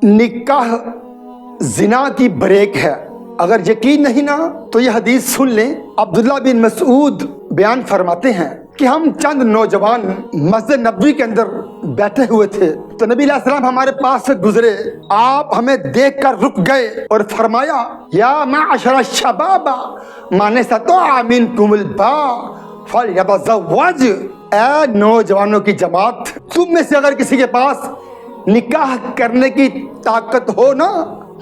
نکاح زنا کی بریک ہے۔ اگر یقین نہیں نا تو یہ حدیث سن لیں۔ عبداللہ بن مسعود بیان فرماتے ہیں کہ ہم چند نوجوان مسجد نبوی کے اندر بیٹھے ہوئے تھے تو نبی علیہ السلام ہمارے پاس سے گزرے، آپ ہمیں دیکھ کر رک گئے اور فرمایا یا معشر الشباب من استطاع منکم الباء فلیتزوج، اے نوجوانوں کی جماعت، تم میں سے اگر کسی کے پاس نکاح کرنے کی طاقت ہو نا،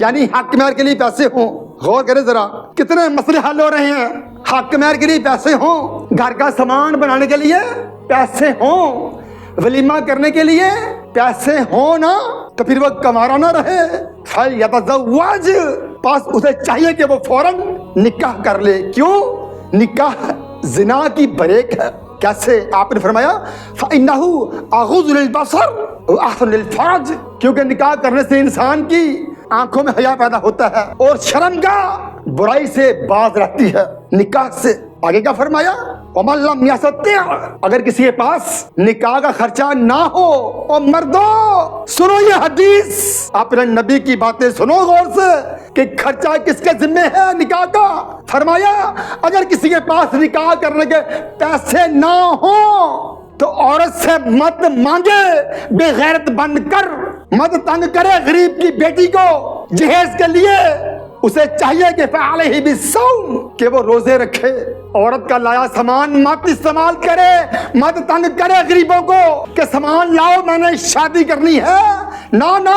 یعنی حق مہر کے لیے پیسے ہوں، غور کریں ذرا کتنے مسئلے حل ہو رہے ہیں۔ حق مہر کے لیے پیسے ہوں، گھر کا سامان بنانے کے لیے پیسے ہوں، ولیمہ کرنے کے لیے پیسے ہوں نا، تو پھر وہ کمارا نہ رہے، فلیتزوج، پاس اسے چاہیے کہ وہ فوراً نکاح کر لے۔ کیوں؟ نکاح زنا کی بریک ہے۔ کیسے؟ آپ نے فرمایا فَإِنَّهُ أَغُضُّ لِلْبَصَرِ وَأَحْسَنُ لِلْفَرْجِ، کیونکہ نکاح کرنے سے انسان کی آنکھوں میں حیا پیدا ہوتا ہے اور شرمگاہ برائی سے باز رہتی ہے۔ نکاح سے آگے کیا فرمایا؟ وَمَن لَّمْ يَسْتَطِعْ، اگر کسی کے پاس نکاح کا خرچہ نہ ہو، اور مردوں سنو یہ حدیث، اپنے نبی کی باتیں سنو غور سے کہ خرچہ کس کے ذمہ ہے نکاح کا۔ فرمایا اگر کسی کے پاس نکاح کرنے کے پیسے نہ ہوں تو عورت سے مت مانگے، بے غیرت بند کر، مت تنگ کرے غریب کی بیٹی کو جہیز کے لیے۔ اسے چاہیے کہ فعلیہ بالصوم، کہ وہ روزے رکھے، عورت کا لایا سامان مت استعمال کرے، مت تنگ کرے غریبوں کو کہ سامان لاؤ میں نے شادی کرنی ہے۔ نہ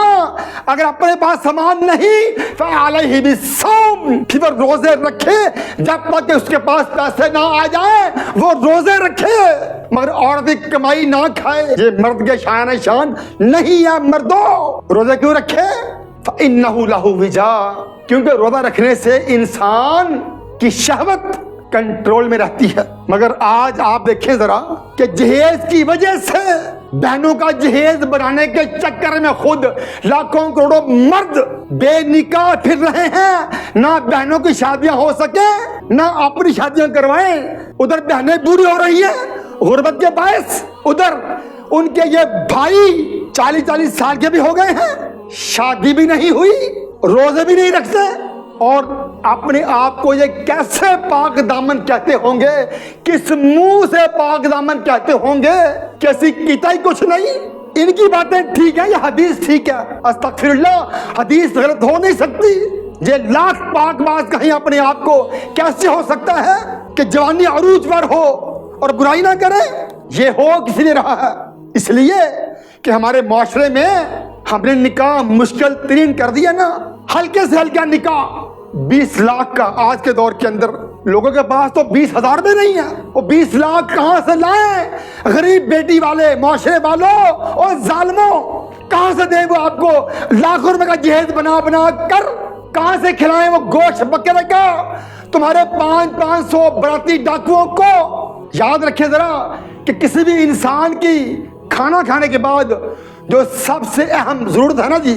اگر اپنے پاس سامان نہیں فعلیہ بالصوم، پھر وہ روزے رکھے جب تک کہ اس کے پاس پیسے نہ آ جائیں، وہ روزے رکھے مگر عورت کی کمائی نہ کھائے۔ یہ مرد کے شان نہیں ہے۔ مردوں روزے کیوں رکھے؟ فَإِنَّهُ لَهُ وِجَاء، کیونکہ روزہ رکھنے سے انسان کی شہوت کنٹرول میں رہتی ہے۔ مگر آج آپ دیکھیں ذرا کہ جہیز کی وجہ سے، بہنوں کا جہیز بنانے کے چکر میں خود لاکھوں کروڑوں مرد بے نکاح پھر رہے ہیں، نہ بہنوں کی شادیاں ہو سکے نہ اپنی شادیاں کروائیں۔ ادھر بہنیں بوڑھی ہو رہی ہیں غربت کے باعث، ادھر ان کے یہ بھائی 40 سال کے بھی ہو گئے ہیں، شادی بھی نہیں ہوئی، روزے بھی نہیں رکھتے، اور اپنے آپ کو یہ کیسے پاک دامن کہتے ہوں گے، کس منہ سے پاک دامن کہتے ہوں گے، کیسی کیتا ہی کچھ نہیں۔ ان کی باتیں ٹھیک ہیں، یہ حدیث ٹھیک ہے، استغفر اللہ، حدیث غلط ہو نہیں سکتی۔ یہ لاکھ پاک باز کہیں اپنے آپ کو کیسے ہو سکتا ہے کہ جوانی عروج پر ہو اور برائی نہ کرے؟ یہ ہو کس لیے رہا ہے؟ اس لیے کہ ہمارے معاشرے میں ہم نے نکاح مشکل ترین کر دیا نا۔ ہلکے سے ہلکا نکاح 20 لاکھ کا آج کے دور کے اندر، لوگوں کے پاس تو 20,000 بھی نہیں ہے، وہ 20 لاکھ کہاں سے لائیں؟ غریب بیٹی والے معاشرے والوں اور ظالموں کہاں سے دیں وہ آپ کو لاکھوں روپے کا جہیز بنا کر؟ کہاں سے کھلائیں وہ گوشت بکرے کا تمہارے 500 براتی ڈاکوؤں کو؟ یاد رکھیں ذرا کہ کسی بھی انسان کی کھانا کھانے کے بعد جو سب سے اہم ضرورت ہے نا جی،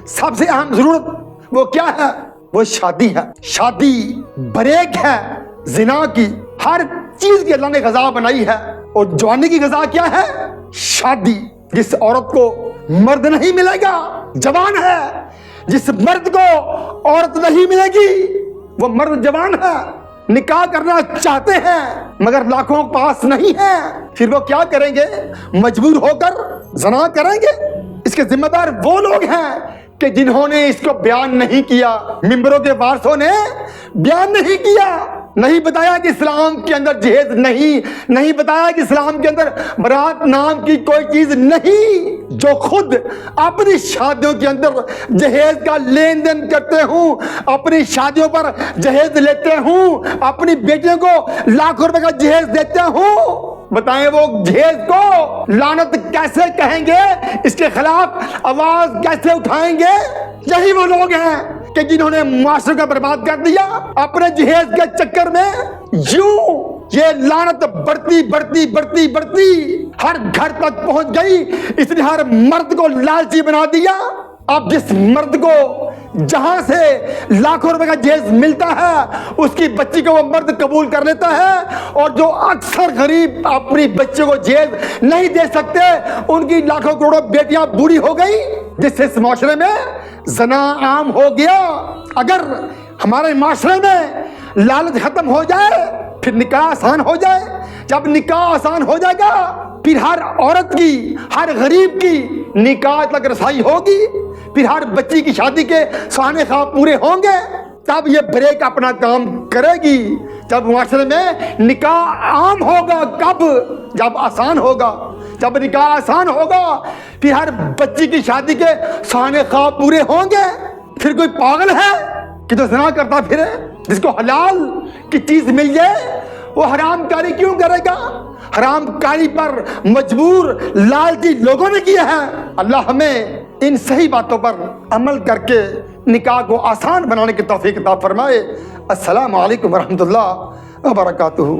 سب سے اہم ضرورت وہ کیا ہے؟ وہ شادی ہے۔ شادی بریک ہے زنا کی۔ ہر چیز کی اللہ نے غذا بنائی ہے، اور جوانی کی غذا کیا ہے؟ شادی۔ جس عورت کو مرد نہیں ملے گا جوان ہے، جس مرد کو عورت نہیں ملے گی وہ مرد جوان ہے۔ نکاح کرنا چاہتے ہیں مگر لاکھوں پاس نہیں ہے، پھر وہ کیا کریں گے؟ مجبور ہو کر زنا کریں گے۔ اس کے ذمہ دار وہ لوگ ہیں کہ جنہوں نے اس کو بیان نہیں کیا، ممبروں کے وارثوں نے بیان نہیں کیا، نہیں بتایا کہ اسلام کے اندر جہیز نہیں بتایا کہ اسلام کے اندر برات نام کی کوئی چیز نہیں۔ جو خود اپنی شادیوں کے اندر جہیز کا لین دین کرتے ہوں، اپنی شادیوں پر جہیز لیتے ہوں، اپنی بیٹیوں کو لاکھوں روپے کا جہیز دیتے ہوں، بتائیں وہ جہیز کو لعنت کیسے کہیں گے؟ اس کے خلاف آواز کیسے اٹھائیں گے؟ یہی وہ لوگ ہیں کہ جنہوں نے معاشرے کو برباد کر دیا اپنے جہیز کے چکر میں۔ یوں یہ لعنت بڑھتی ہر گھر تک پہنچ گئی، اس نے ہر مرد کو لالچی بنا دیا۔ اب جس مرد کو جہاں سے لاکھوں روپے کا جہیز ملتا ہے اس کی بچی کو وہ مرد قبول کر لیتا ہے، اور جو اکثر غریب اپنی بچے کو جہیز نہیں دے سکتے ان کی لاکھوں کروڑوں بیٹیاں بوڑھی ہو گئی، جس سے اس معاشرے میں زنا عام ہو گیا۔ اگر ہمارے معاشرے میں لالچ ختم ہو جائے پھر نکاح آسان ہو جائے، جب نکاح آسان ہو جائے گا پھر ہر عورت کی، ہر غریب کی نکاح تک رسائی ہوگی، پھر ہر بچی کی شادی کے سہانے خواب پورے ہوں گے، تب یہ بریک اپنا کام کرے گی۔ جب معاشرے میں نکاح عام ہوگا، کب؟ جب آسان ہوگا۔ جب نکاح آسان ہوگا پھر ہر بچی کی شادی کے سہانے خواب پورے ہوں گے۔ پھر کوئی پاگل ہے کہ جو زنا کرتا پھرے؟ جس کو حلال کی چیز مل جائے وہ حرام کاری کیوں کرے گا؟ حرام کاری پر مجبور لالچی لوگوں نے کیا ہے۔ اللہ ہمیں ان صحیح باتوں پر عمل کر کے نکاح کو آسان بنانے کی توفیق عطا فرمائے۔ السلام علیکم ورحمۃ اللہ وبرکاتہ۔